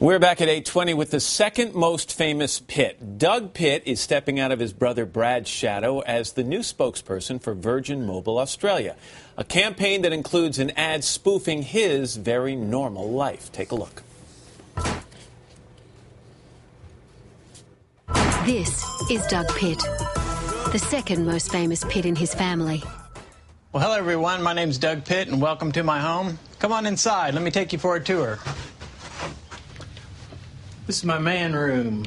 We're back at 8:20 with the second most famous Pitt. Doug Pitt is stepping out of his brother Brad's shadow as the new spokesperson for Virgin Mobile Australia, a campaign that includes an ad spoofing his very normal life. Take a look. This is Doug Pitt, the second most famous Pitt in his family. Well, hello everyone. My name's Doug Pitt and welcome to my home. Come on inside. Let me take you for a tour. This is my man room.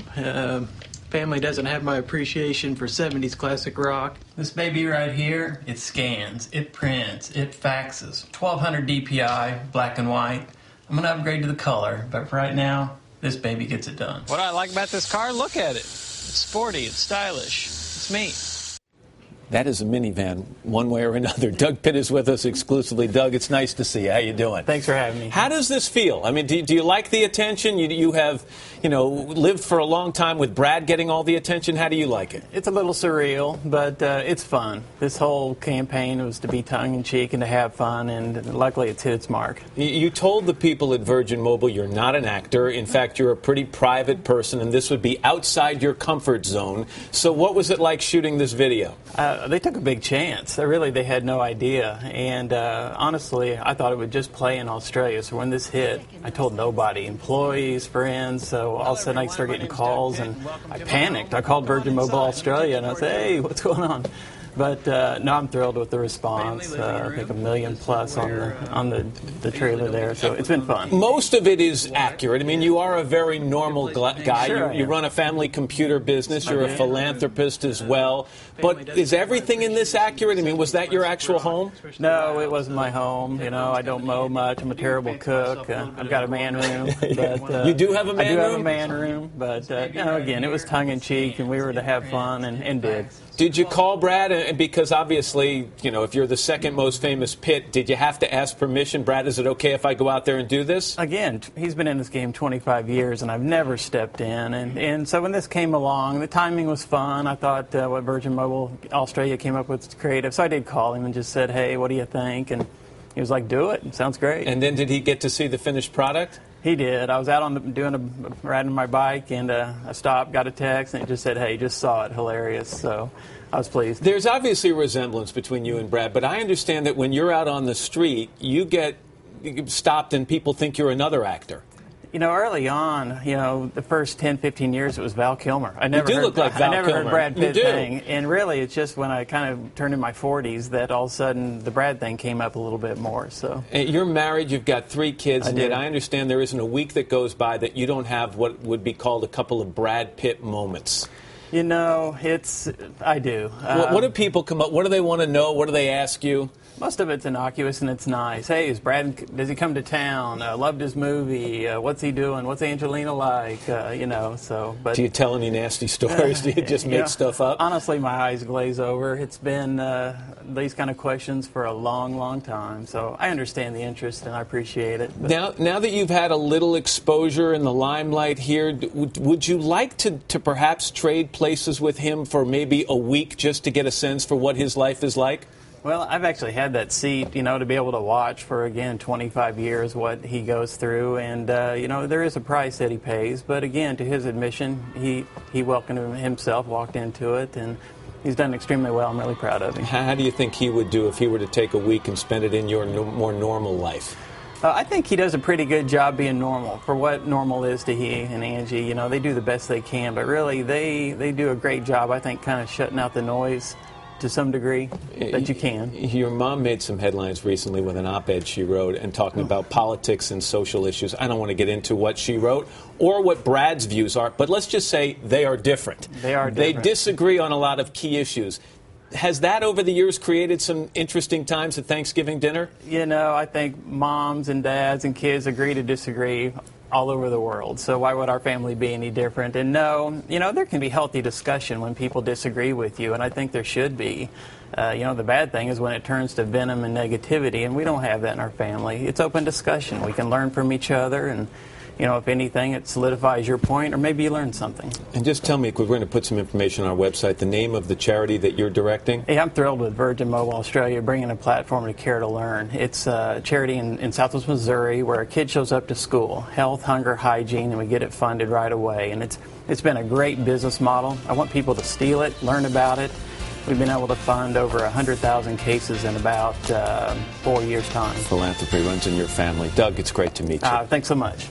Family doesn't have my appreciation for 70s classic rock. This baby right here, it scans, it prints, it faxes. 1200 DPI, black and white. I'm gonna upgrade to the color, but for right now, this baby gets it done. What I like about this car, look at it. It's sporty, it's stylish, it's me. That is a minivan, one way or another. Doug Pitt is with us exclusively. Doug, it's nice to see you. How you doing? Thanks for having me. How does this feel? I mean, do you like the attention? You have, lived for a long time with Brad getting all the attention. How do you like it? It's a little surreal, but it's fun. This whole campaign was to be tongue-in-cheek and to have fun, and luckily it's hit its mark. You told the people at Virgin Mobile you're not an actor. In fact, you're a pretty private person, and this would be outside your comfort zone. So what was it like shooting this video? They took a big chance. They had no idea. And honestly, I thought it would just play in Australia. So when this hit, I told nobody, employees, friends. So all of a sudden I started getting calls and I panicked. I called Virgin Mobile Australia and I said, hey, what's going on? But no, I'm thrilled with the response. I think 1 million plus on the trailer there, so it's been fun. Most of it is accurate. I mean, you are a very normal guy. Sure you run a family computer business. You're a philanthropist as well. But is everything in this accurate? I mean, was that your actual home? No, it wasn't my home. I don't mow much. I'm a terrible cook. I've got a man room. But, you do have a man room? I do have a man room, but again, it was tongue-in-cheek, and we were to have fun, and did. Did you call Brad? Because obviously, if you're the second most famous Pitt, did you have to ask permission? Brad, is it okay if I go out there and do this? Again, he's been in this game 25 years, and I've never stepped in. And so when this came along, the timing was fun. I thought what Virgin Mobile Australia came up with was creative. So I did call him and just said, hey, what do you think? And he was like, do it. It sounds great. And then did he get to see the finished product? He did. I was out riding my bike, and I stopped, got a text, and it just said, hey, just saw it. Hilarious. So I was pleased. There's obviously a resemblance between you and Brad, but I understand that when you're out on the street, you get stopped and people think you're another actor. Early on, the first 10, 15 years, it was Val Kilmer. I never look like Val I never Kilmer. heard Brad Pitt You do. thing. And really, it's just when I kind of turned in my 40s that all of a sudden the Brad thing came up a little bit more. So you're married, you've got 3 kids, and yet do. I understand there isn't a week that goes by that you don't have what would be called a couple of Brad Pitt moments. I do. What do people come up? What do they want to know? What do they ask you? Most of it's innocuous and it's nice. Hey, does he come to town? Loved his movie. What's he doing? What's Angelina like? But do you tell any nasty stories? Do you just make stuff up? Honestly, my eyes glaze over. It's been these kind of questions for a long, long time. So I understand the interest and I appreciate it. Now that you've had a little exposure in the limelight here, would you like to perhaps trade places with him for maybe a week just to get a sense for what his life is like? Well, I've actually had that seat, to be able to watch for, again, 25 years what he goes through. And, there is a price that he pays. But, again, to his admission, he welcomed himself, walked into it, and he's done extremely well. I'm really proud of him. How do you think he would do if he were to take a week and spend it in your more normal life? I think he does a pretty good job being normal. For what normal is to he and Angie, they do the best they can. But, really, they do a great job, I think, kind of shutting out the noise to some degree that you can. Your mom made some headlines recently with an op-ed she wrote and talking about politics and social issues. I don't want to get into what she wrote or what Brad's views are, but let's just say they are different. They are different. They disagree on a lot of key issues. Has that over the years created some interesting times at Thanksgiving dinner? I think moms and dads and kids agree to disagree all over the world. So why would our family be any different? And no, there can be healthy discussion when people disagree with you, and I think there should be. The bad thing is when it turns to venom and negativity, and we don't have that in our family. It's open discussion. We can learn from each other, and if anything, it solidifies your point, or maybe you learn something. And just tell me, because we're going to put some information on our website, the name of the charity that you're directing? Hey, I'm thrilled with Virgin Mobile Australia bringing a platform to Care to Learn. It's a charity in Southwest Missouri where a kid shows up to school, health, hunger, hygiene, and we get it funded right away. And it's been a great business model. I want people to steal it, learn about it. We've been able to fund over 100,000 cases in about 4 years' time. Philanthropy runs in your family. Doug, it's great to meet you. Thanks so much.